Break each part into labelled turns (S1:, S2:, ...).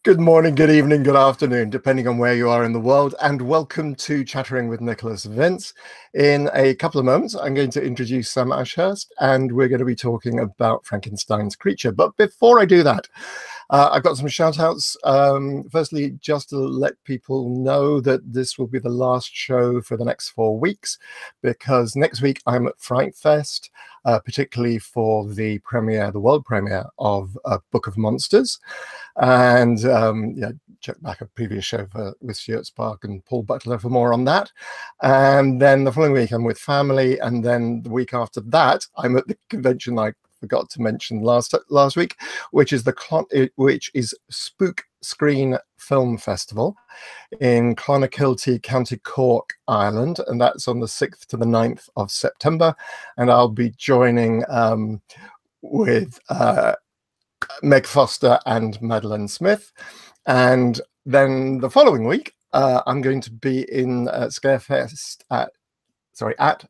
S1: Good morning, good evening, good afternoon, depending on where you are in the world, and welcome to Chattering with Nicholas Vince. In a couple of moments, I'm going to introduce Sam Ashurst, and we're going to be talking about Frankenstein's Creature. But before I do that, I've got some shout-outs. Firstly, just to let people know that this will be the last show for the next 4 weeks, because next week I'm at FrightFest, particularly for the premiere, the world premiere of Book of Monsters. And yeah, check back a previous show with Stuart Spark and Paul Butler for more on that. And then the following week I'm with family, and then the week after that I'm at the convention I forgot to mention last week, which is Spook Screen Film Festival in Clonakilty, County Cork, Ireland, and that's on the 6th to the 9th of September. And I'll be joining with Meg Foster and Madeline Smith. And then the following week, I'm going to be in Scarefest at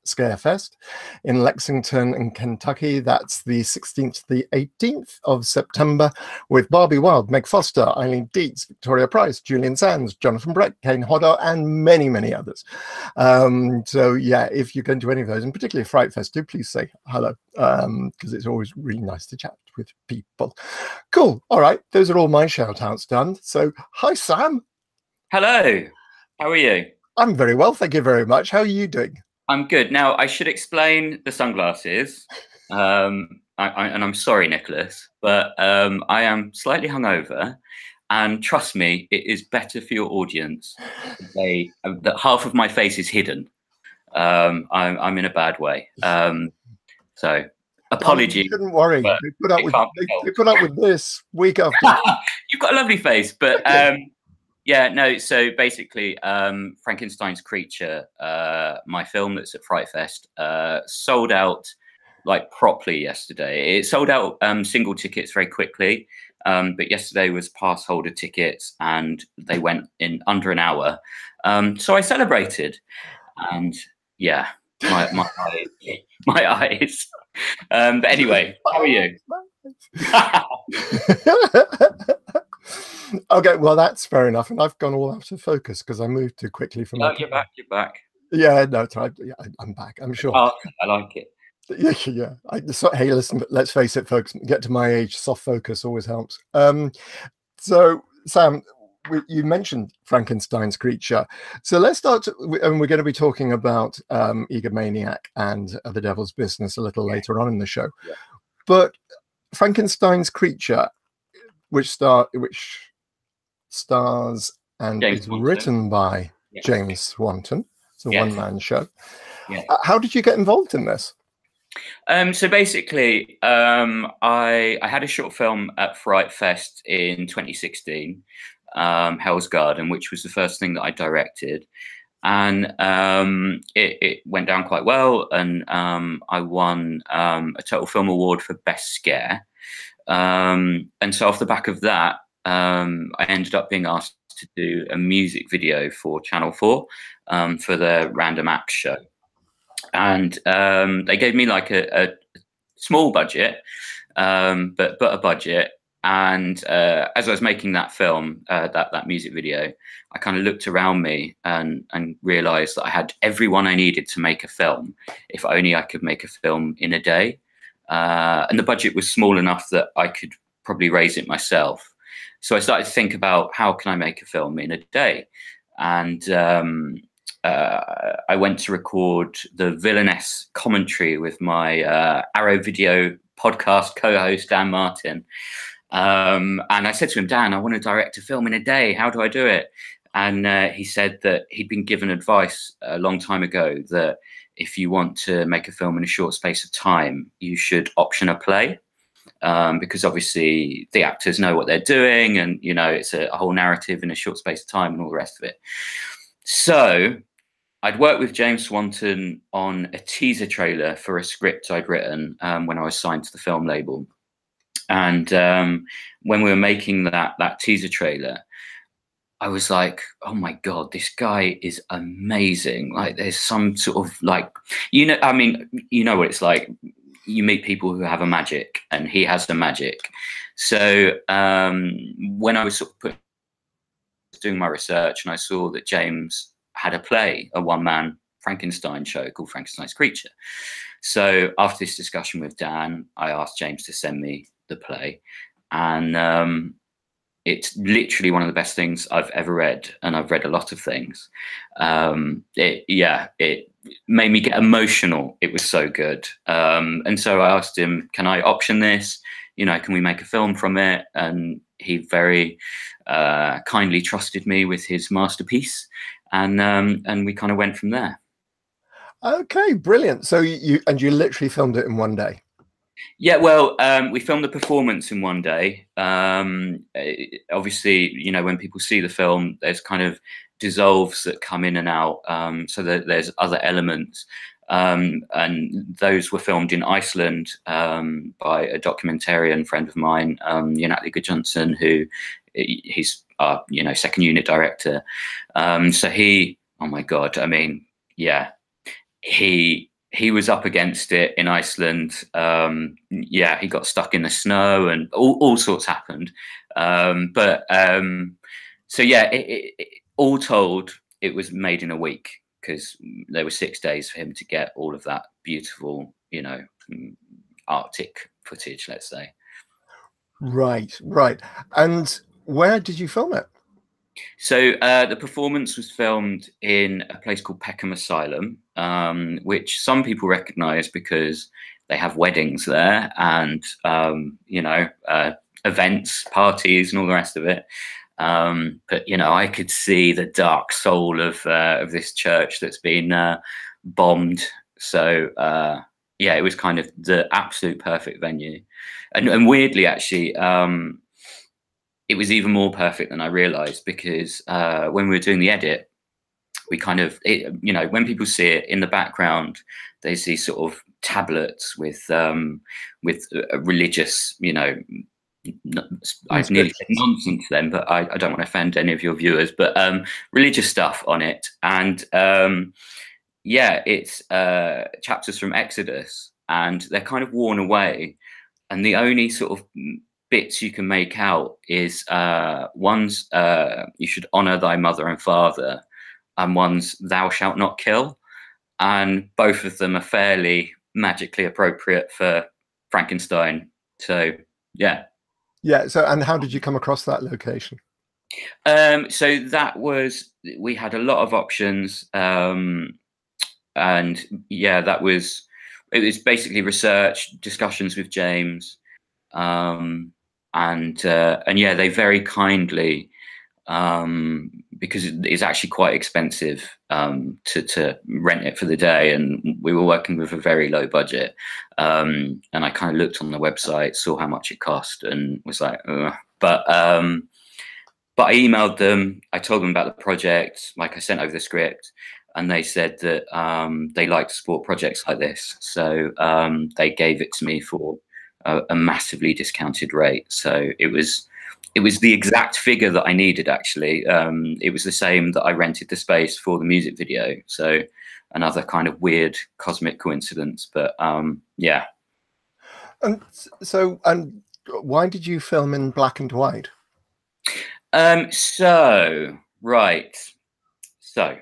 S1: Scarefest in Lexington in Kentucky. That's the 16th to the 18th of September with Barbie Wilde, Meg Foster, Eileen Dietz, Victoria Price, Julian Sands, Jonathan Brett, Kane Hodder, and many, many others. So yeah, if you're going to any of those, and particularly FrightFest, do please say hello, because it's always really nice to chat with people. Cool. All right. Those are all my shout outs done. So hi, Sam.
S2: Hello. How are you?
S1: I'm very well. Thank you very much. How are you doing?
S2: I'm good. Now, I should explain the sunglasses. And I'm sorry, Nicholas, but I am slightly hungover. And trust me, it is better for your audience that half of my face is hidden. I'm in a bad way. So, apologies.
S1: Don't worry. They put up with this week after.
S2: You've got a lovely face, but yeah, no, so basically, Frankenstein's Creature, my film that's at FrightFest, sold out like properly yesterday. It sold out single tickets very quickly, but yesterday was pass holder tickets and they went in under an hour. So I celebrated, and yeah, my eyes. But anyway, how are you?
S1: Okay, well, that's fair enough. And I've gone all out of focus because I moved too quickly from.
S2: Oh, you're back. You're back.
S1: Yeah, no, yeah, I'm back. I'm sure.
S2: Oh, I like it.
S1: Yeah. Hey, listen, let's face it, folks. Get to my age, soft focus always helps. So, Sam, you mentioned Frankenstein's Creature. So let's start. And we're going to be talking about Egomaniac and The Devil's Business a little later on in the show. Yeah. But Frankenstein's Creature, which stars and
S2: James
S1: is
S2: Swanton.
S1: Written by James Swanton. It's a one-man show. Yeah. How did you get involved in this?
S2: So basically, I had a short film at FrightFest in 2016, Hell's Garden, which was the first thing that I directed. And it went down quite well, and I won a Total Film Award for Best Scare. And so off the back of that, I ended up being asked to do a music video for Channel 4 for the Random Acts show. And they gave me like a small budget, but a budget. And as I was making that film, that music video, I kind of looked around me and realized that I had everyone I needed to make a film, if only I could make a film in a day. And the budget was small enough that I could probably raise it myself. So I started to think about how can I make a film in a day? And I went to record the villainess commentary with my Arrow Video podcast co-host, Dan Martin. And I said to him, Dan, I want to direct a film in a day. How do I do it? And he said that he'd been given advice a long time ago that if you want to make a film in a short space of time, you should option a play. Because obviously the actors know what they're doing, and you know it's a whole narrative in a short space of time and all the rest of it. So I'd worked with James Swanton on a teaser trailer for a script I'd written when I was signed to the film label. And when we were making that teaser trailer, I was like, oh my God, this guy is amazing. Like there's some sort of like, I mean, you know what it's like. You meet people who have a magic, and he has the magic. So when I was sort of putting doing my research and I saw that James had a play, a one-man Frankenstein show called Frankenstein's Creature. So after this discussion with Dan, I asked James to send me the play, and it's literally one of the best things I've ever read, and I've read a lot of things. It made me get emotional. It was so good. And so I asked him, can I option this? You know, can we make a film from it? And he very kindly trusted me with his masterpiece, and we kind of went from there.
S1: Okay, brilliant. So you literally filmed it in one day?
S2: Yeah, well, we filmed the performance in one day. Obviously, you know, when people see the film, there's kind of dissolves that come in and out, so that there's other elements. And those were filmed in Iceland by a documentarian friend of mine, Jonathan Gudjonsson, who he's our, you know, second unit director. So he, oh my God, I mean, yeah, he was up against it in Iceland. Yeah, he got stuck in the snow and all sorts happened. So yeah, all told, it was made in a week, because there were 6 days for him to get all of that beautiful, you know, Arctic footage, let's say.
S1: Right, right. And where did you film it?
S2: So the performance was filmed in a place called Peckham Asylum, which some people recognise because they have weddings there and, you know, events, parties and all the rest of it. But, you know, I could see the dark soul of this church that's been bombed. So, yeah, it was kind of the absolute perfect venue. And weirdly, actually, it was even more perfect than I realized, because when we were doing the edit, we kind of, you know, when people see it in the background, they see sort of tablets with religious, you know, I've nearly said nonsense then, but I don't want to offend any of your viewers, but religious stuff on it. And yeah, it's chapters from Exodus, and they're kind of worn away. And the only sort of bits you can make out is one's you should honor thy mother and father, and one's thou shalt not kill. And both of them are fairly magically appropriate for Frankenstein. So yeah.
S1: Yeah. So, and how did you come across that location?
S2: So that was, we had a lot of options, and yeah, it was basically research, discussions with James, and yeah, they very kindly, because it's actually quite expensive to rent it for the day, and we were working with a very low budget, and I kind of looked on the website, saw how much it cost, and was like, ugh. But I emailed them, I told them about the project, like I sent over the script, and they said that they like to support projects like this, so they gave it to me for a massively discounted rate. So it was the exact figure that I needed, actually. It was the same that I rented the space for the music video. So another kind of weird cosmic coincidence, but yeah.
S1: And so, and why did you film in black and white?
S2: Right. So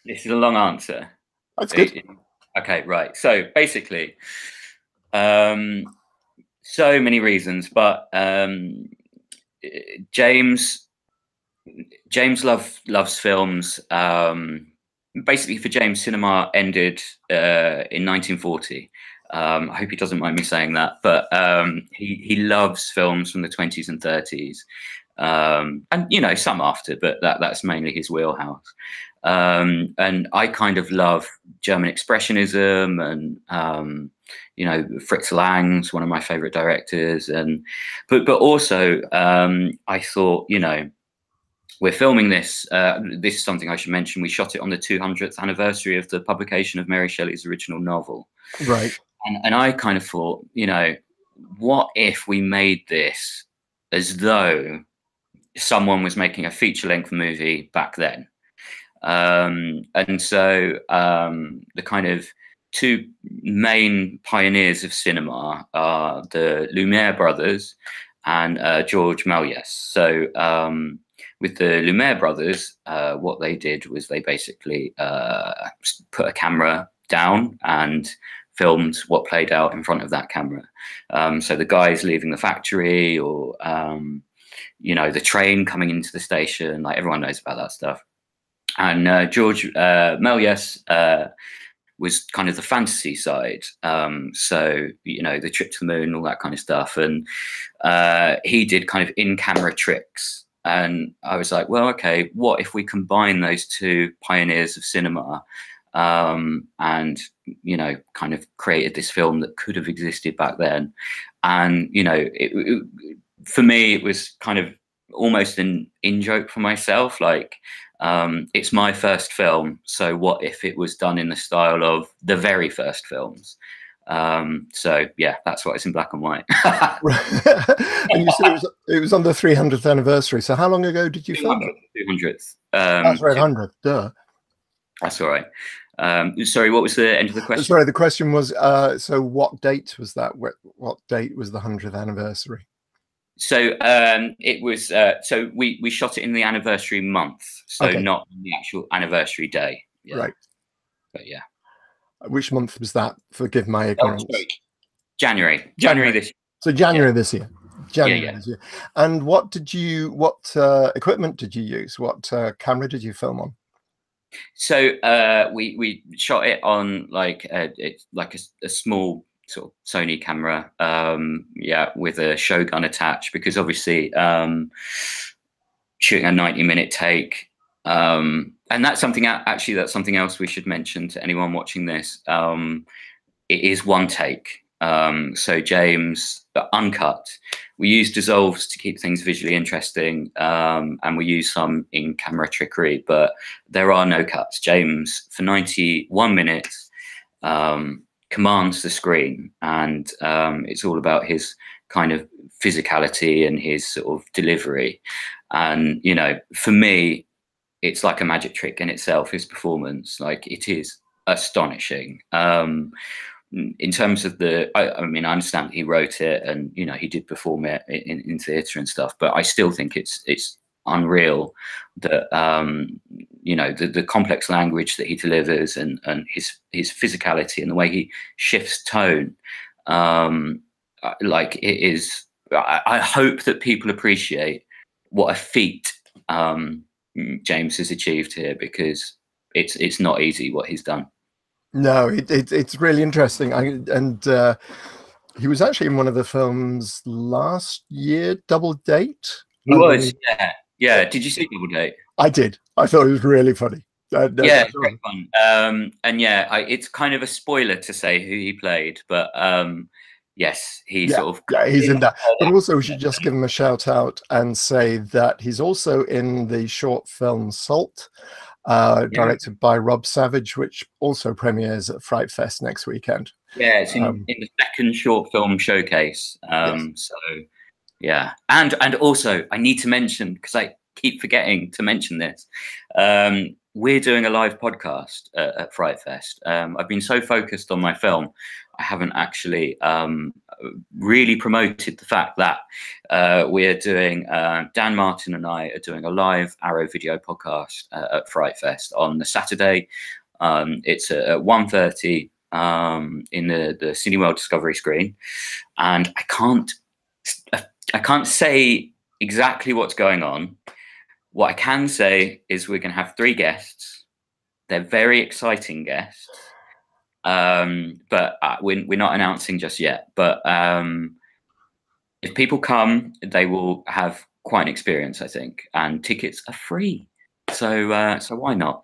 S2: this is a long answer.
S1: That's good.
S2: Okay, right. So basically, so many reasons, but James loves films. Basically, for James, cinema ended in 1940. I hope he doesn't mind me saying that, but he loves films from the 20s and 30s, and you know, some after, but that's mainly his wheelhouse. And I kind of love German expressionism, and you know, Fritz Lang's one of my favorite directors, and but also I thought, you know, we're filming this. This is something I should mention. We shot it on the 200th anniversary of the publication of Mary Shelley's original novel.
S1: Right.
S2: And I kind of thought, you know, what if we made this as though someone was making a feature-length movie back then? And so the kind of two main pioneers of cinema are the Lumiere brothers and George Méliès. So with the Lumiere brothers, what they did was they basically put a camera down and filmed what played out in front of that camera. So the guys leaving the factory, or you know, the train coming into the station, like everyone knows about that stuff. And George Méliès was kind of the fantasy side. So, you know, the trip to the moon, all that kind of stuff. And he did kind of in-camera tricks. And I was like, well, okay, what if we combine those two pioneers of cinema and, you know, kind of created this film that could have existed back then? And, you know, for me, it was kind of almost an in-joke for myself. Like, it's my first film, so what if it was done in the style of the very first films? So yeah, that's why it's in black and white.
S1: And you said it was on the 300th anniversary. So how long ago did you film it?
S2: 200th.
S1: That's right, 100th. Duh.
S2: That's all right. Sorry, what was the end of the question?
S1: Sorry, the question was, so what date was that? What date was the 100th anniversary?
S2: So it was, so we shot it in the anniversary month, so
S1: Okay.
S2: not the actual anniversary day. Yeah.
S1: Right.
S2: But yeah.
S1: Which month was that? Forgive my ignorance.
S2: Oh, January this year.
S1: So January this year. January
S2: Yeah.
S1: this year. And what equipment did you use? What camera did you film on?
S2: So we shot it on like a small sort of Sony camera, yeah, with a Shogun attached, because obviously shooting a 90-minute take, and that's something else we should mention to anyone watching this. It is one take. So James, uncut. We use dissolves to keep things visually interesting, and we use some in-camera trickery, but there are no cuts. James, for 91 minutes, commands the screen, and it's all about his kind of physicality and his sort of delivery. And, you know, for me, it's like a magic trick in itself, his performance. Like, it is astonishing. In terms of I mean, I understand he wrote it and, you know, he did perform it in theatre and stuff, but I still think it's unreal that, you know, the complex language that he delivers and his physicality and the way he shifts tone. Like, it is, I hope that people appreciate what a feat James has achieved here, because it's not easy what he's done.
S1: No, it's really interesting. He was actually in one of the films last year, Double Date.
S2: He was, yeah. Did you see Double Date?
S1: I did. I thought it was really funny.
S2: Yeah, it's great fun. And yeah, it's kind of a spoiler to say who he played, but yes, he's in that. But also, we should just give him a shout out and say that he's also in the short film Salt, directed by Rob Savage, which also premieres at FrightFest next weekend. Yeah, it's in the second short film showcase. Yes. So yeah, and also I need to mention, because I keep forgetting to mention this, we're doing a live podcast at FrightFest. I've been so focused on my film, I haven't actually really promoted the fact that we're doing, Dan Martin and I are doing a live Arrow Video podcast at FrightFest on the Saturday. It's at 1:30 in the Cineworld Discovery screen, and I can't say exactly what's going on. What I can say is we're going to have 3 guests. They're very exciting guests. But we're not announcing just yet. But if people come, they will have quite an experience, I think. And tickets are free. So why not?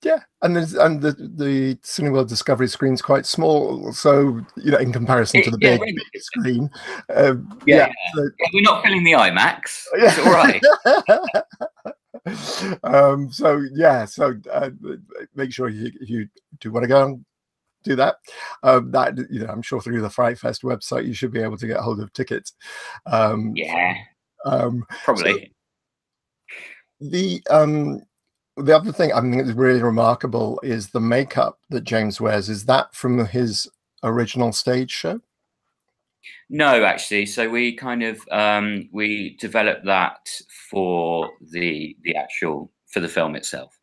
S2: Yeah. And the Cineworld Discovery screen's quite small, so, you know, in comparison to the big screen. So, we're not filling the IMAX. It's all right. So make sure if you do want to go and do that, that, you know, I'm sure through the FrightFest website you should be able to get hold of tickets. Probably. So the other thing I think is really remarkable is the makeup that James wears. Is that from his original stage show? No, actually. So we kind of we developed that for the actual for the film itself.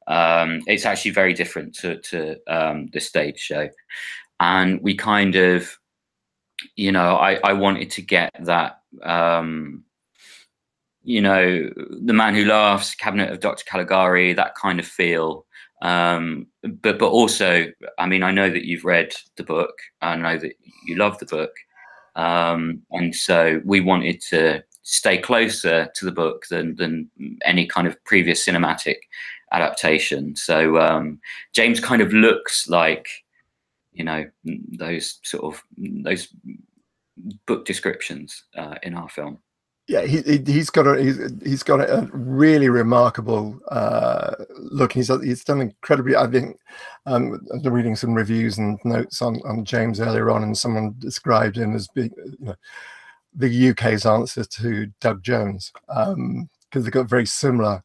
S2: It's actually very different to the stage show, and we kind of, you know, I wanted to get that, you know, The Man Who Laughs, Cabinet of Dr. Caligari, that kind of feel. But also, I mean, I know that you've read the book. I know that you love the book. And so we wanted to stay closer to the book than any kind of previous cinematic adaptation. So James kind of looks like, you know, those sort of those book descriptions in our film.
S1: Yeah, he's got a really remarkable look. He's done incredibly. I think I've been reading some reviews and notes on James earlier on, and someone described him as being, you know, the UK's answer to Doug Jones, because they've got very similar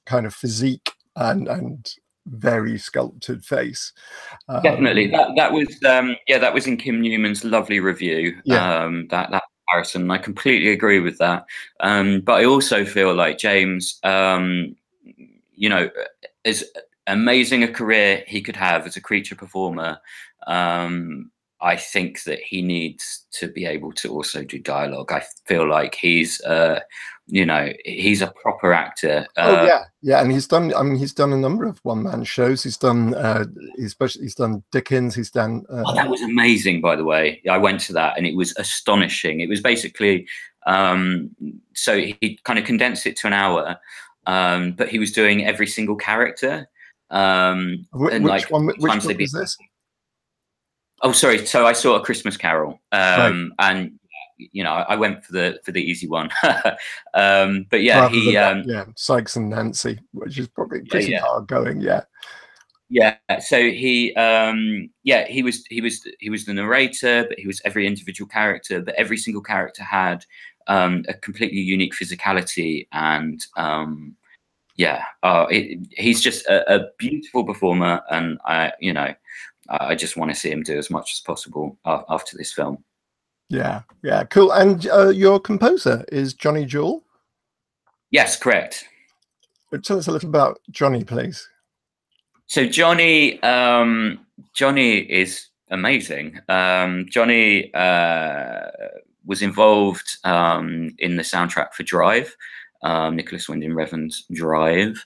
S1: kind of physique and very sculpted face.
S2: Definitely, that was yeah, that was in Kim Newman's lovely review.
S1: Yeah.
S2: That comparison, I completely agree with that. But I also feel like James, you know, as amazing a career he could have as a creature performer, I think that he needs to be able to also do dialogue. I feel like he's, you know, he's a proper actor.
S1: Oh yeah, yeah, and he's done. I mean, he's done a number of one-man shows. He's done, he's done Dickens. He's done.
S2: Oh, that was amazing, by the way. I went to that, and it was astonishing. It was basically, so he kind of condensed it to an hour, but he was doing every single character. And
S1: which
S2: like,
S1: one? Which one is this?
S2: Oh, sorry. So I saw A Christmas Carol,
S1: Right.
S2: and you know, I went for the easy one. But yeah, he
S1: yeah, Sykes and Nancy, which is probably pretty hard going. Yeah.
S2: Yeah. So he yeah, he was the narrator, but he was every individual character. But every single character had a completely unique physicality, and yeah, he's just a beautiful performer, and you know, I just want to see him do as much as possible after this film.
S1: Yeah, yeah, cool. And your composer is Johnny Jewell?
S2: Yes, correct.
S1: Tell us a little about Johnny, please.
S2: So Johnny is amazing. Johnny was involved in the soundtrack for Drive, Nicholas Winding Refn's Drive.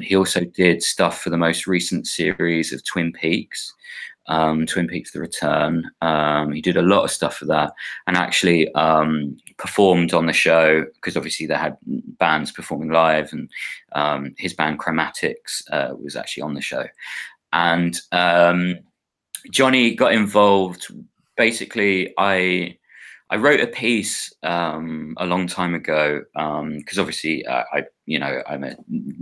S2: He also did stuff for the most recent series of Twin Peaks, Twin Peaks: The Return. He did a lot of stuff for that, and actually performed on the show, because obviously they had bands performing live, and his band Chromatics was actually on the show. And Johnny got involved. Basically, I wrote a piece a long time ago, because obviously you know, I'm a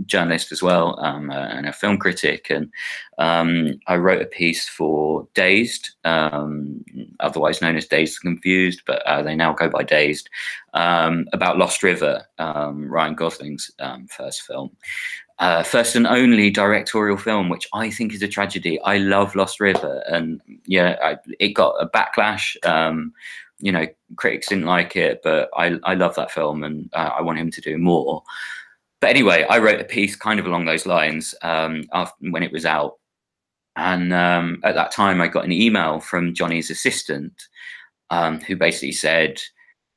S2: journalist as well, and a film critic, and I wrote a piece for Dazed, otherwise known as Dazed and Confused, but they now go by Dazed, about Lost River, Ryan Gosling's first film. First and only directorial film, which I think is a tragedy. I love Lost River, and yeah, it got a backlash. You know, critics didn't like it, but I love that film, and I want him to do more. But anyway, I wrote a piece kind of along those lines after, when it was out. And at that time, I got an email from Johnny's assistant, who basically said,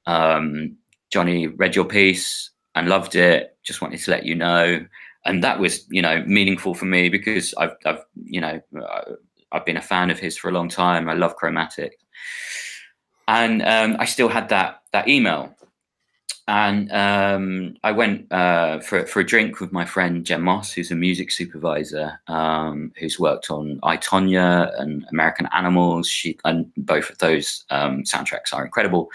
S2: Johnny read your piece and loved it, just wanted to let you know. And that was, you know, meaningful for me, because I've you know, I've been a fan of his for a long time. I love Chromatic. And I still had that email. And I went for a drink with my friend Jen Moss, who's a music supervisor, who's worked on I, Tonya and American Animals. And both of those soundtracks are incredible.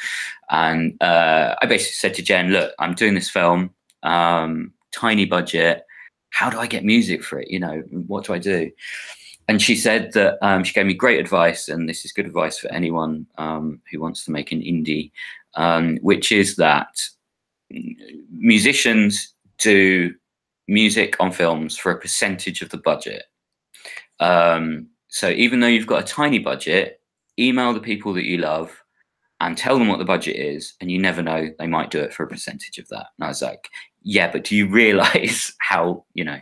S2: And I basically said to Jen, look, I'm doing this film, tiny budget. How do I get music for it? You know, what do I do? And she said that she gave me great advice, and this is good advice for anyone who wants to make an indie, which is that musicians do music on films for a percentage of the budget. So even though you've got a tiny budget, email the people that you love, and tell them what the budget is, and you never know, they might do it for a percentage of that. And I was like, yeah, but do you realize how, you know?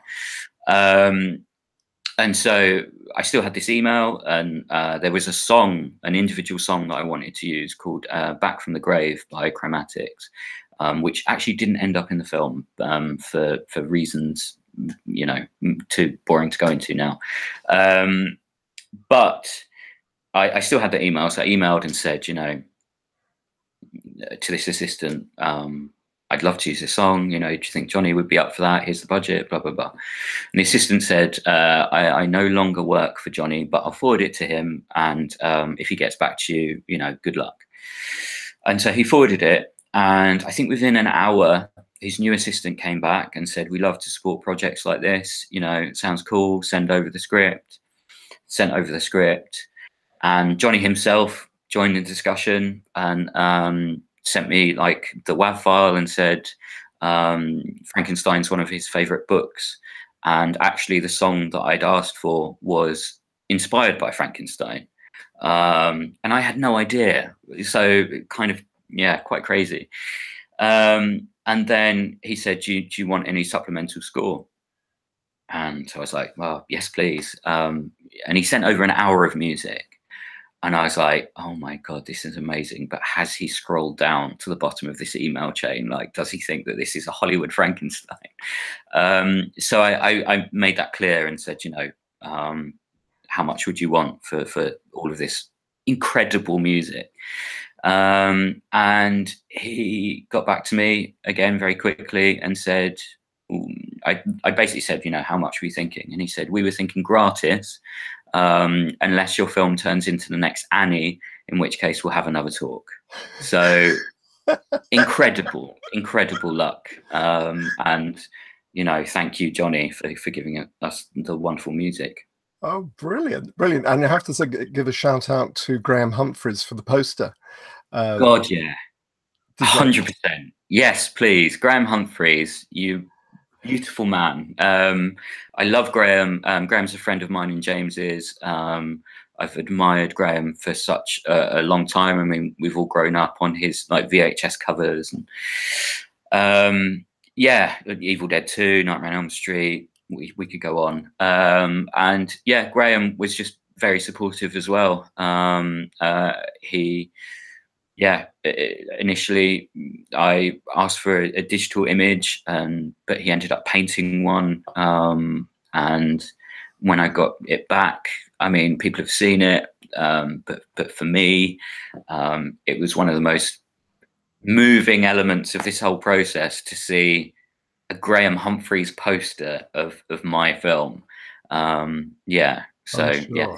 S2: And so I still had this email, and there was a song, an individual song that I wanted to use called Back from the Grave by Chromatics, which actually didn't end up in the film for reasons, you know, too boring to go into now. But I still had the email, so I emailed and said, you know, to this assistant, I'd love to use this song. You know, do you think Johnny would be up for that? Here's the budget, blah, blah, blah. And the assistant said, I no longer work for Johnny, but I'll forward it to him. And if he gets back to you, you know, good luck. And so he forwarded it. And I think within an hour, his new assistant came back and said, we love to support projects like this. You know, it sounds cool. Send over the script. Sent over the script. And Johnny himself joined the discussion and sent me like the WAV file and said Frankenstein's one of his favorite books, and actually the song that I'd asked for was inspired by Frankenstein, and I had no idea, so kind of, yeah, quite crazy. And then he said, do you want any supplemental score? And so I was like, well, yes, please. And he sent over an hour of music. And I was like, oh my God, this is amazing. But has he scrolled down to the bottom of this email chain? Like, does he think that this is a Hollywood Frankenstein? So I made that clear and said, you know, how much would you want for all of this incredible music? And he got back to me again very quickly and said, I basically said, you know, how much were you thinking? And he said, we were thinking gratis, unless your film turns into the next Annie, in which case we'll have another talk. So incredible luck. And, you know, thank you, Johnny, for giving us the wonderful music.
S1: Oh, brilliant. And I have to say, give a shout out to Graham Humphreys for the poster.
S2: God, yeah. 100%. Yes, please. Graham Humphreys, you beautiful man. I love Graham. Graham's a friend of mine and James's. I've admired Graham for such a long time. I mean, we've all grown up on his like VHS covers, and yeah, Evil Dead 2, Nightmare on Elm Street. We could go on. And yeah, Graham was just very supportive as well. Yeah, initially I asked for a digital image, but he ended up painting one. And when I got it back, I mean, people have seen it, but for me, it was one of the most moving elements of this whole process to see a Graham Humphreys poster of my film. Yeah, so sure. Yeah,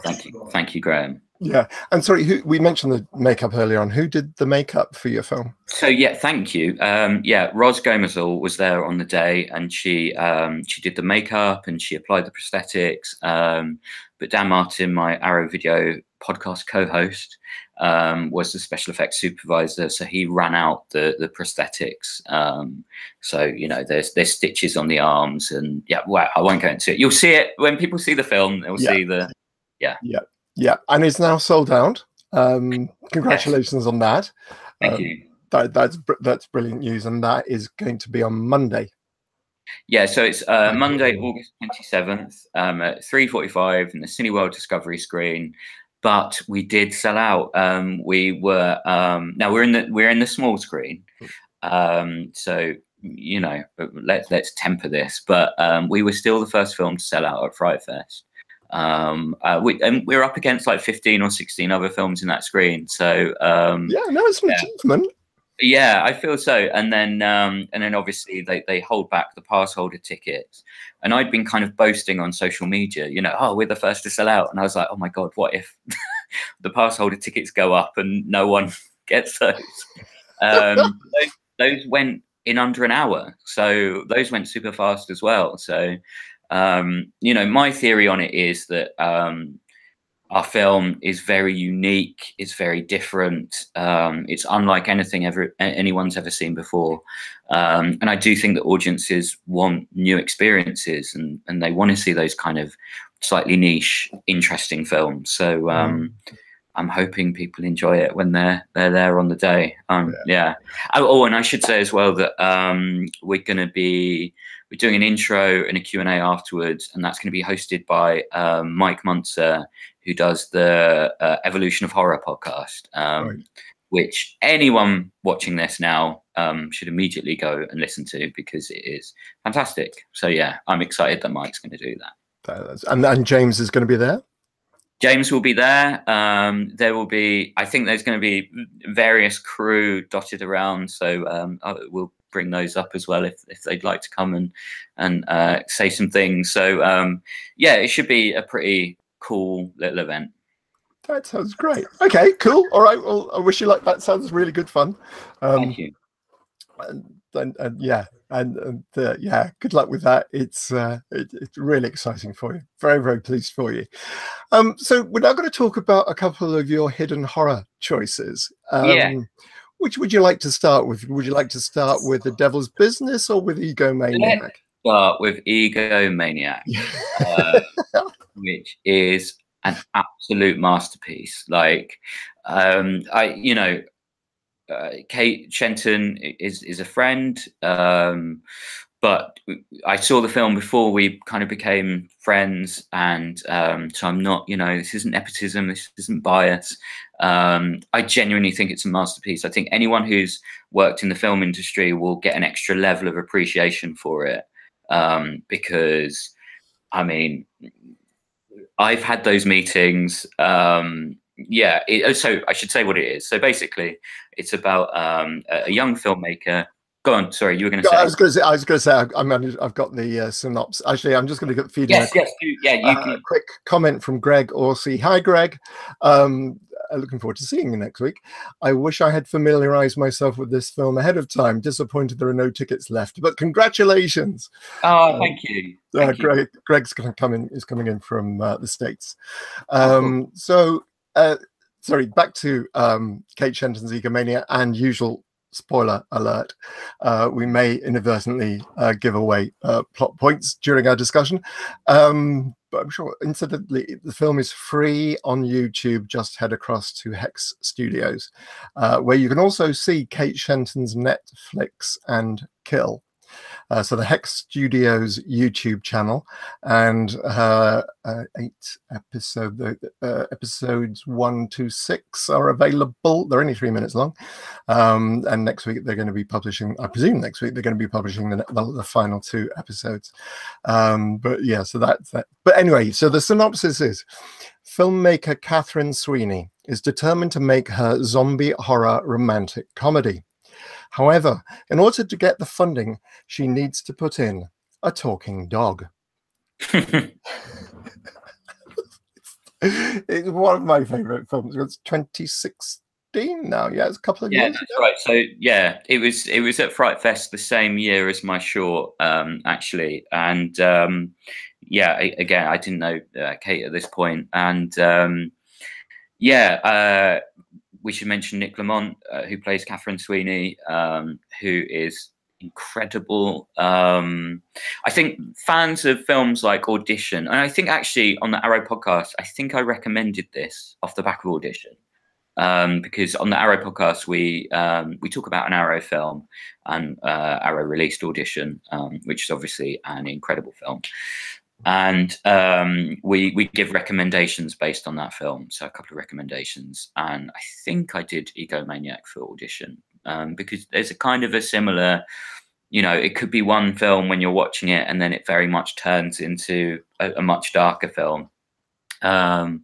S2: thank you, Graham.
S1: Yeah, and sorry, we mentioned the makeup earlier on. Who did the makeup for your film?
S2: So yeah, thank you. Yeah, Ros Gomezal was there on the day, and she did the makeup and she applied the prosthetics. But Dan Martin, my Arrow Video podcast co-host, was the special effects supervisor, so he ran out the prosthetics. So you know, there's stitches on the arms, and yeah, well, I won't go into it. You'll see it when people see the film. They'll see the
S1: Yeah, and it's now sold out. Congratulations on that.
S2: Thank you.
S1: That's brilliant news, and that is going to be on Monday.
S2: Yeah, so it's Monday, August 27th at 3:45 in the Cineworld Discovery screen. But we did sell out. We were now we're in the small screen. So you know, let's temper this. But we were still the first film to sell out at FrightFest. We're up against like 15 or 16 other films in that screen. So
S1: yeah, no, it's an achievement.
S2: Yeah, I feel so. And then obviously they hold back the pass holder tickets. And I'd been kind of boasting on social media, you know, oh, we're the first to sell out. And I was like, oh my God, what if the pass holder tickets go up and no one gets those? Those went in under an hour. So those went super fast as well. So, you know, my theory on it is that our film is very unique. It's very different. It's unlike anything anyone's ever seen before. And I do think that audiences want new experiences, and they want to see those kind of slightly niche, interesting films. So I'm hoping people enjoy it when they're there on the day. Yeah. Oh, and I should say as well that we're doing an intro and a Q&A afterwards, and that's going to be hosted by Mike Munzer, who does the Evolution of Horror podcast, which anyone watching this now should immediately go and listen to, because it is fantastic. So yeah, I'm excited that Mike's going to do that.
S1: And James is going to be there?
S2: James will be there. There will be, I think there's going to be various crew dotted around. So we'll bring those up as well if they'd like to come and say some things. So yeah, it should be a pretty cool little event.
S1: That sounds great. Okay, cool. All right. Well, I wish you luck. That sounds really good fun.
S2: Thank you.
S1: Yeah, yeah, good luck with that. It's really exciting for you. Very, very pleased for you. So we're now going to talk about a couple of your hidden horror choices. Which would you like to start with? Would you like to start with The Devil's Business or with Egomaniac?
S2: Let's start with Egomaniac, which is an absolute masterpiece. Like, Kate Shenton is a friend, but I saw the film before we kind of became friends, and so I'm not, this isn't nepotism, this isn't bias. I genuinely think it's a masterpiece. I think anyone who's worked in the film industry will get an extra level of appreciation for it, because, I mean, I've had those meetings. Yeah, so I should say what it is. So basically, it's about a young filmmaker. Go on. Sorry, you were going to say.
S1: I was going to say. I've got the synopsis. Actually, I'm just going to feed in a quick comment from Greg Orsi. Hi, Greg. Looking forward to seeing you next week. I wish I had familiarized myself with this film ahead of time. Disappointed there are no tickets left, but congratulations.
S2: Oh, thank you.
S1: Greg's coming in from the States.
S2: Cool.
S1: So. Sorry, back to Kate Shenton's Egomaniac, and usual spoiler alert, we may inadvertently give away plot points during our discussion, but I'm sure, incidentally, the film is free on YouTube. Just head across to Hex Studios, where you can also see Kate Shenton's Netflix and Kill. So the Hex Studios YouTube channel, and 8 episodes 1 to 6 are available. They're only 3 minutes long, and next week they're going to be publishing. I presume next week they're going to be publishing the final 2 episodes. But yeah, so that's that. But anyway, so the synopsis is: filmmaker Catherine Sweeney is determined to make her zombie horror romantic comedy. However, in order to get the funding, she needs to put in a talking dog. It's one of my favorite films. It's 2016 now. Yeah, it's a couple of years.
S2: Yeah, that's right. So yeah, it was at FrightFest the same year as my short, actually. And yeah, again, I didn't know Kate at this point. And yeah, we should mention Nick Lamont, who plays Catherine Sweeney, who is incredible. I think fans of films like Audition, and I think actually on the Arrow podcast, I think I recommended this off the back of Audition, because on the Arrow podcast we talk about an Arrow film, and Arrow released Audition, which is obviously an incredible film. And we give recommendations based on that film. So a couple of recommendations, and I think I did Egomaniac for Audition, because there's a kind of a similar, it could be one film when you're watching it, and then it very much turns into a much darker film. And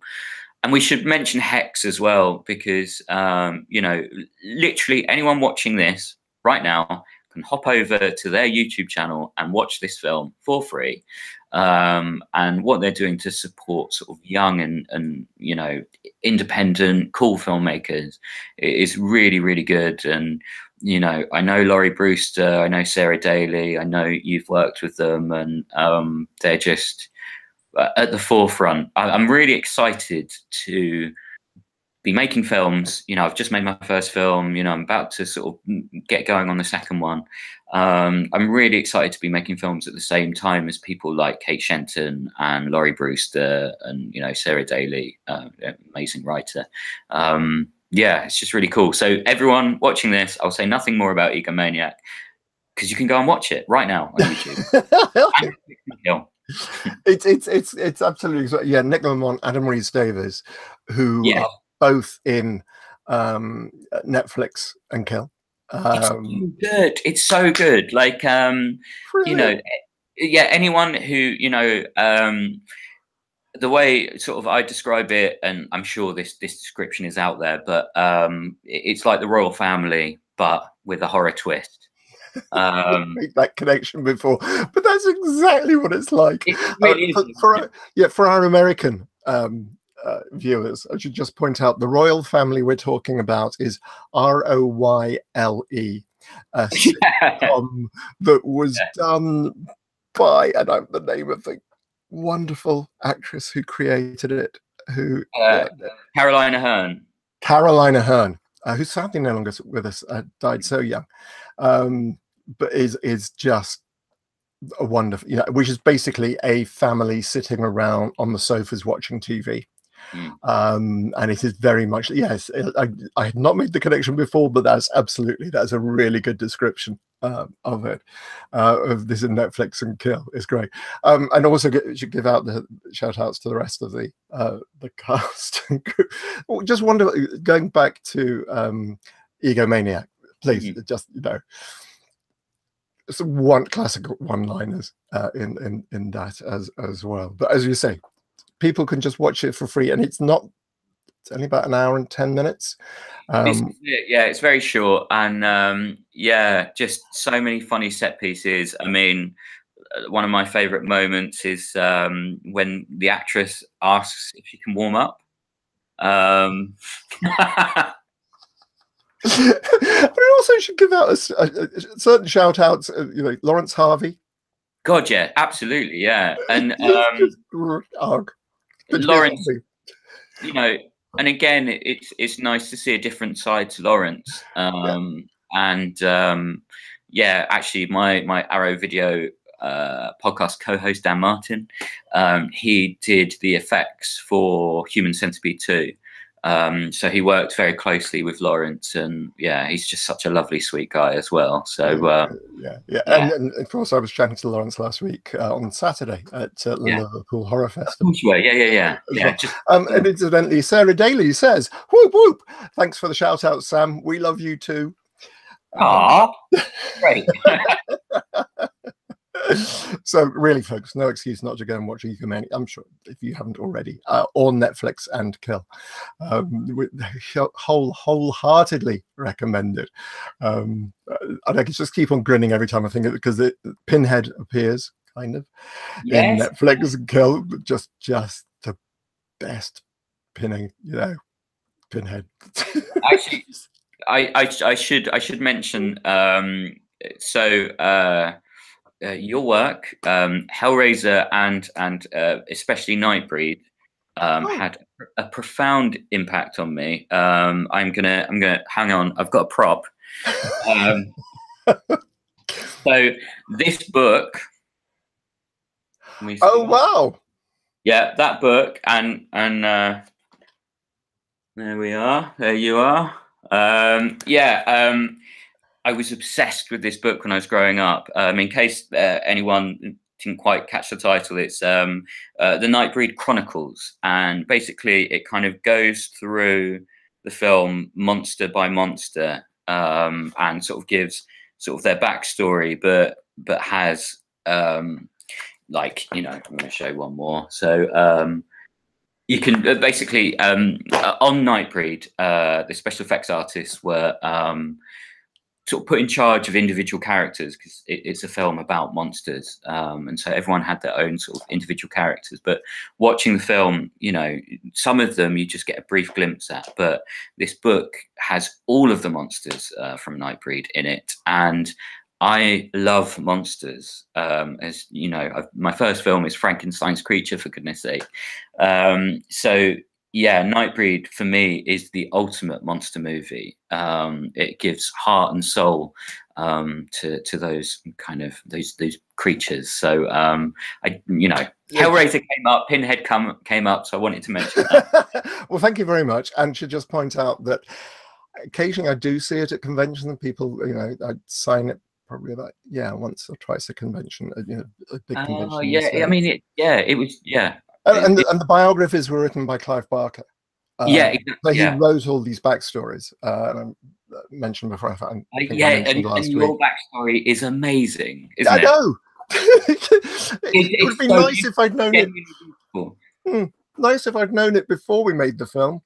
S2: we should mention Hex as well, because literally anyone watching this right now can hop over to their YouTube channel and watch this film for free. And what they're doing to support sort of young and independent, cool filmmakers is really, really good. And I know Laurie Brewster, I know Sarah Daly, I know you've worked with them, and they're just at the forefront. I'm really excited to be making films. You know, I've just made my first film. You know, I'm about to sort of get going on the second one. I'm really excited to be making films at the same time as people like Kate Shenton and Laurie Brewster and, you know, Sarah Daly, amazing writer. Yeah, it's just really cool. So everyone watching this, I'll say nothing more about Egomaniac, because you can go and watch it right now on YouTube.
S1: It's absolutely, yeah. Nick Lamont, Adam Rhys-Davies, who are both in Netflix and Kill.
S2: It's so good. It's so good. Like, you know, yeah, anyone who, you know, the way sort of I describe it, and I'm sure this description is out there, but it's like the royal family, but with a horror twist.
S1: Make that connection before, but that's exactly what it's like.
S2: It really
S1: for our American viewers, I should just point out the royal family we're talking about is ROYLE, a sitcom that was done by, and I'm the name of the wonderful actress who created it, who
S2: Carolina Hearn, who's sadly no longer with us, died so young, but is just a wonderful, you know, which is basically a family sitting around on the sofas watching TV. And it is very much, yes, I had not made the connection before, but that's a really good description of it, of this in Netflix and Kill. It's great. And also should give out the shout outs to the rest of the cast. Just wonder, going back to Egomaniac, please, just, you know, some one classic one-liners in that as well. But as you say, people can just watch it for free, and it's only about an hour and 10 minutes. Yeah, it's very short, and yeah, just so many funny set pieces. I mean, one of my favorite moments is when the actress asks if she can warm up.
S1: We also should give out a certain shout outs, you know, Lawrence Harvey.
S2: God, yeah, absolutely, yeah. And Lawrence, you know, and again, it's nice to see a different side to Lawrence. And yeah, actually, my Arrow Video podcast co-host Dan Martin, he did the effects for Human Centipede 2. So he worked very closely with Lawrence, and yeah, he's just such a lovely, sweet guy as well. So
S1: yeah. And of course, I was chatting to Lawrence last week on Saturday at the Liverpool Horror Festival.
S2: Yeah.
S1: And incidentally, Sarah Daly says, "Whoop whoop! Thanks for the shout out, Sam. We love you too."
S2: Great.
S1: So really, folks, no excuse not to go and watch Egomaniac. I'm sure if you haven't already, on Netflix and Kill. Wholeheartedly recommend it. And I can just keep on grinning every time I think of it, because Pinhead appears kind of in Netflix and Kill. Just the best pinning, you know, Pinhead.
S2: Actually, I should mention your work, Hellraiser and especially Nightbreed, had a profound impact on me. I'm gonna hang on. I've got a prop. So this book.
S1: Oh wow!
S2: Yeah, that book, and there we are. There you are. I was obsessed with this book when I was growing up. In case anyone didn't quite catch the title, it's the Nightbreed Chronicles, and basically it kind of goes through the film monster by monster, and sort of gives sort of their backstory, but has like, you know, I'm going to show one more. So you can basically on Nightbreed, the special effects artists were sort of put in charge of individual characters, because it's a film about monsters, and so everyone had their own sort of individual characters. But watching the film, you know, some of them you just get a brief glimpse at, but this book has all of the monsters from Nightbreed in it, and I love monsters. As you know, my first film is Frankenstein's Creature, for goodness sake. So yeah, Nightbreed for me is the ultimate monster movie. It gives heart and soul to those kind of those creatures. So Hellraiser came up, Pinhead came up, so I wanted to mention that.
S1: Well, thank you very much, and should just point out that occasionally I do see it at conventions, and people, I sign it probably about once or twice a convention, a big convention.
S2: Oh yeah, I mean it was
S1: And the biographies were written by Clive Barker.
S2: Exactly.
S1: So he wrote all these backstories. And I mentioned before.
S2: And your backstory is amazing, isn't it?
S1: I know. It would be nice if I'd known it. Nice if I'd known it before we made the film,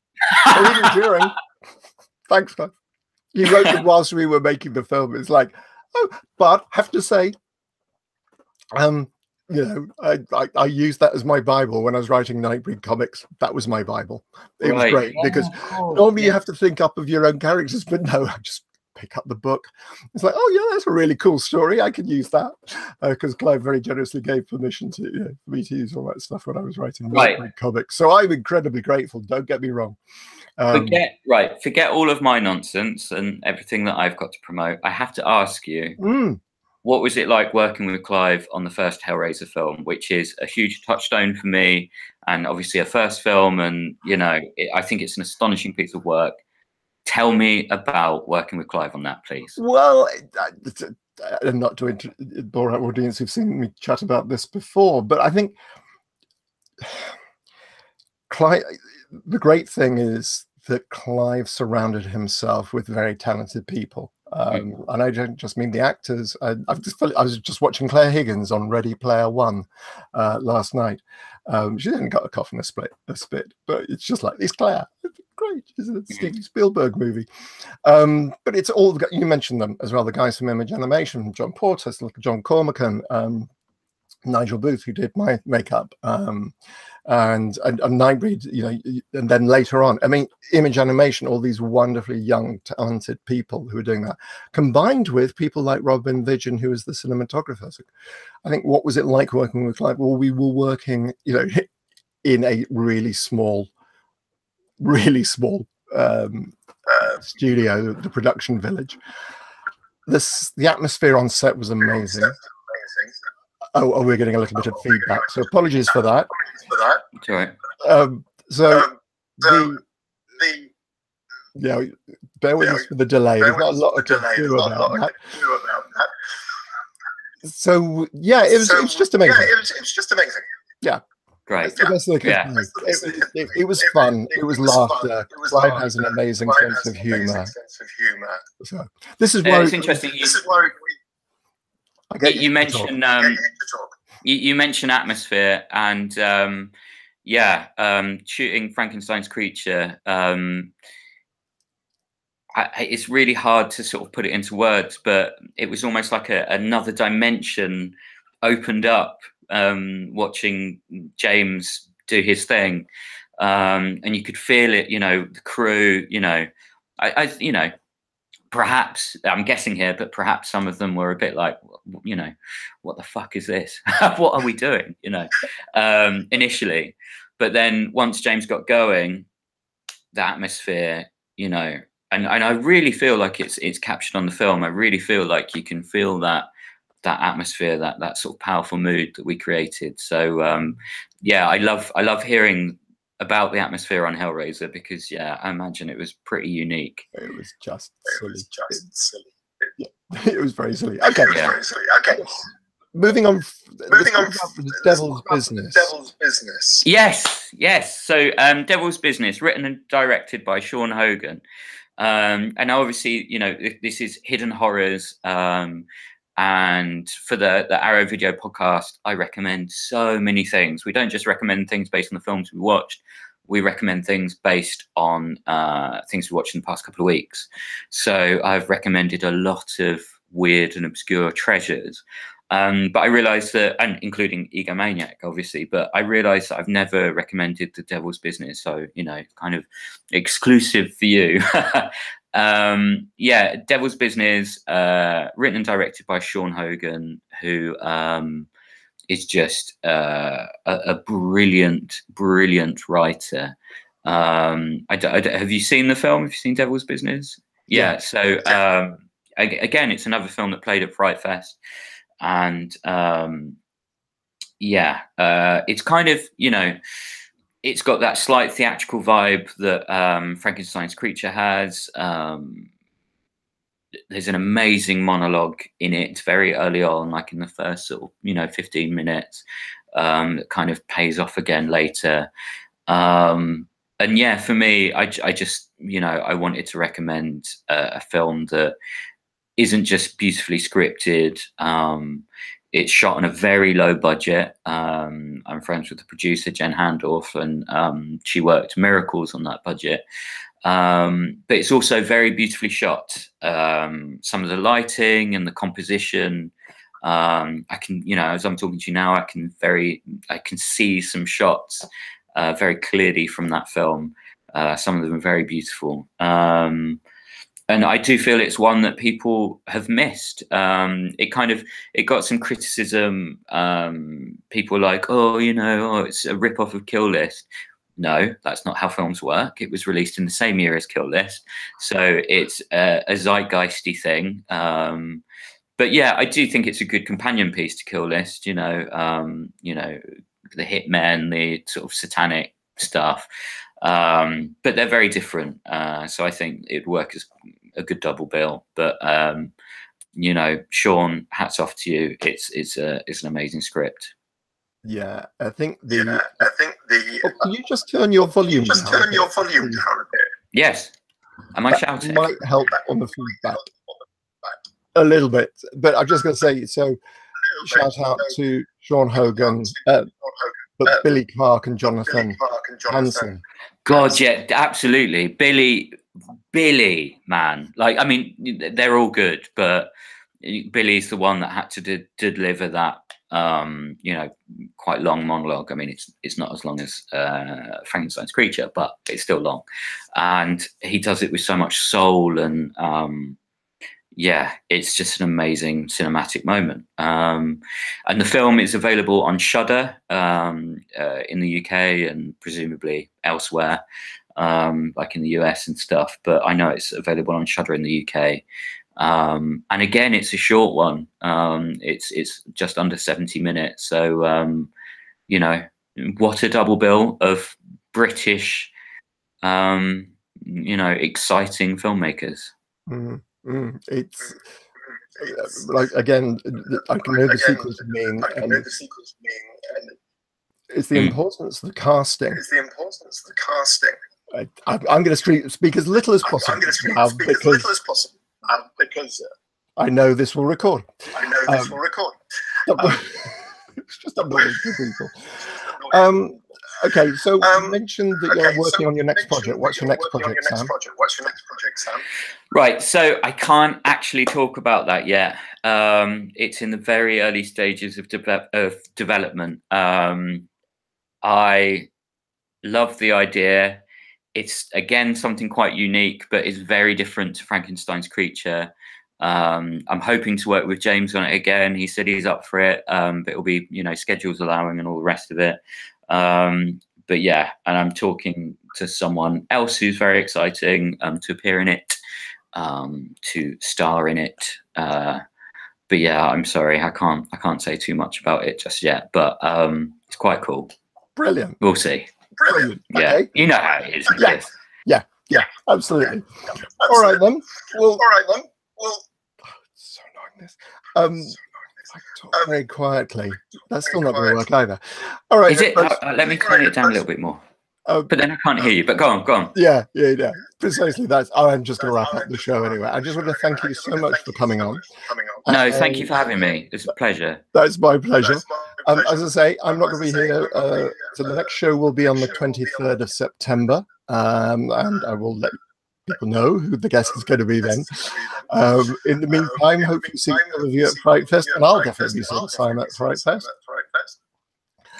S1: or even during. Thanks, Clive. He wrote it whilst we were making the film. It's like, but have to say, I used that as my Bible when I was writing Nightbreed comics. That was my Bible. It was great because normally you have to think up of your own characters, but no, I just pick up the book. It's like, oh yeah, that's a really cool story. I could use that because Clive very generously gave permission to for me to use all that stuff when I was writing Nightbreed comics. So I'm incredibly grateful. Don't get me wrong.
S2: Forget all of my nonsense and everything that I've got to promote. I have to ask you. What was it like working with Clive on the first Hellraiser film, which is a huge touchstone for me, and obviously a first film, and I think it's an astonishing piece of work. Tell me about working with Clive on that, please.
S1: Well, and not to bore our audience who've seen me chat about this before, but I think Clive. The great thing is that Clive surrounded himself with very talented people. And I don't just mean the actors. I was just watching Claire Higgins on Ready Player One last night. She hasn't got a cough and a spit, but it's just like, it's Claire. It's great. It's a Steven Spielberg movie. But it's all, you mentioned them as well, the guys from Image Animation, John Porter, John Cormacan, Nigel Booth, who did my makeup, and Nightbreed, and then later on, I mean, Image Animation, all these wonderfully young, talented people who are doing that, combined with people like Robin Vidgen, who is the cinematographer. So I think, what was it like working with Clive? Well, we were working, in a really small studio, the production village. The atmosphere on set was amazing. Oh, we're getting a little bit of feedback, so apologies for that.
S2: That's all right.
S1: Bear with us for the delay. There's not a lot to do about that. So yeah, it was just amazing. Yeah.
S2: Great.
S1: It was fun. It was laughter. Clive has an amazing sense of humor. So this is why
S2: it's interesting. You mentioned you mentioned atmosphere, and shooting Frankenstein's Creature. It's really hard to sort of put it into words, but it was almost like another dimension opened up watching James do his thing, and you could feel it. The crew. Perhaps, I'm guessing here, but perhaps some of them were a bit like, what the fuck is this? What are we doing? Initially. But then once James got going, the atmosphere, and I really feel like it's captured on the film. I really feel like you can feel that atmosphere, that sort of powerful mood that we created. So I love hearing about the atmosphere on Hellraiser, because I imagine it was pretty unique.
S1: It was just silly. It was very silly. Okay. Moving on. The Devil's Business.
S2: Yes. So Devil's Business, written and directed by Sean Hogan, and obviously this is hidden horrors. And for the Arrow Video podcast, I recommend so many things. We don't just recommend things based on the films we watched. We recommend things based on things we watched in the past couple of weeks. So I've recommended a lot of weird and obscure treasures. But I realized that, and including Egomaniac, obviously, but I realized that I've never recommended The Devil's Business. So, kind of exclusive for you. Devil's Business, written and directed by Sean Hogan, who is just a brilliant writer. Have you seen the film? Have you seen Devil's Business? Yeah. So again, it's another film that played at FrightFest, and it's kind of, it's got that slight theatrical vibe that Frankenstein's Creature has. There's an amazing monologue in it very early on, like in the first sort of 15 minutes, that kind of pays off again later. And yeah, for me, I just, I wanted to recommend a film that isn't just beautifully scripted. It's shot on a very low budget. I'm friends with the producer, Jen Handorf, and she worked miracles on that budget. But it's also very beautifully shot. Some of the lighting and the composition, I can, as I'm talking to you now, I can see some shots very clearly from that film. Some of them are very beautiful. And I do feel it's one that people have missed. It got some criticism. People like, it's a rip-off of Kill List. No, that's not how films work. It was released in the same year as Kill List, so it's a zeitgeisty thing. But yeah, I do think it's a good companion piece to Kill List. The hitmen, the sort of satanic stuff, but they're very different. So I think it'd work as a good double bill. But Sean, hats off to you. It's an amazing script.
S1: Yeah, I think the. Can you just turn your volume down? Turn your volume down a bit.
S2: Yes. Am I shouting?
S1: Might help on the feedback a little bit, but I'm just going to say, so shout out to Sean Hogan, but Billy Clark and Jonathan Hansen.
S2: God, yeah, absolutely. Billy, man. Like, I mean, they're all good, but Billy's the one that had to deliver that, quite long monologue. I mean, it's not as long as Frankenstein's Creature, but it's still long, and he does it with so much soul, and it's just an amazing cinematic moment. And the film is available on Shudder in the UK and presumably elsewhere, like in the US and stuff. But I know it's available on Shudder in the UK. And again, it's a short one. It's just under 70 minutes. So, what a double bill of British, exciting filmmakers.
S1: It's like, again, I can hear the sequels of meaning, and it's the importance of the casting. I'm going to speak as little as possible because I know this will record. It's just annoying for people. Okay, so you mentioned that you're working on your next project. What's your next project, Sam?
S2: Right, so I can't actually talk about that yet. It's in the very early stages of development. I love the idea. It's, again, something quite unique, but it's very different to Frankenstein's Creature. I'm hoping to work with James on it again. He said he's up for it, but it'll be, schedules allowing and all the rest of it. But yeah, and I'm talking to someone else who's very exciting to appear in it, to star in it. But yeah, I'm sorry, I can't say too much about it just yet. But it's quite cool.
S1: Brilliant.
S2: We'll see.
S1: Brilliant.
S2: Yeah,
S1: okay.
S2: You know how it is.
S1: Yeah, absolutely. All right then. Well, so annoying this. I talk very quietly. That's still not going to work either. All right.
S2: Is it? Let me turn it down a little bit more. But then I can't hear you. But go on.
S1: Yeah. Precisely. I'm just going to wrap up the show anyway. I just want to thank you so much for coming on.
S2: No, thank you for having me. It's a pleasure.
S1: That's my pleasure. As I say, I'm not going to be here. So the next show will be on the 23rd of September, and I will let people know who the guest is going to be then. In the meantime, hopefully see all of you at FrightFest, and I'll definitely be seeing Simon at FrightFest.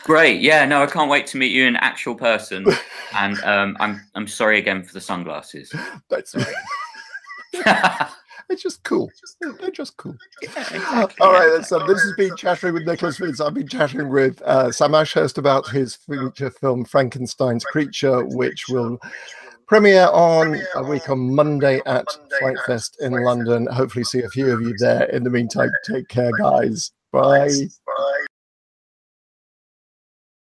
S2: Great, yeah, no, I can't wait to meet you in actual person. And I'm sorry again for the sunglasses.
S1: That's right. It's just cool. They're just cool.
S2: Yeah, exactly.
S1: All right, so this has been Chattering with Nicholas Vince. I've been chatting with Sam Ashurst about his feature film Frankenstein's Creature, which will premiere on a week on Monday at FrightFest in London. Hopefully see a few of you there. In the meantime, take care, guys. Bye.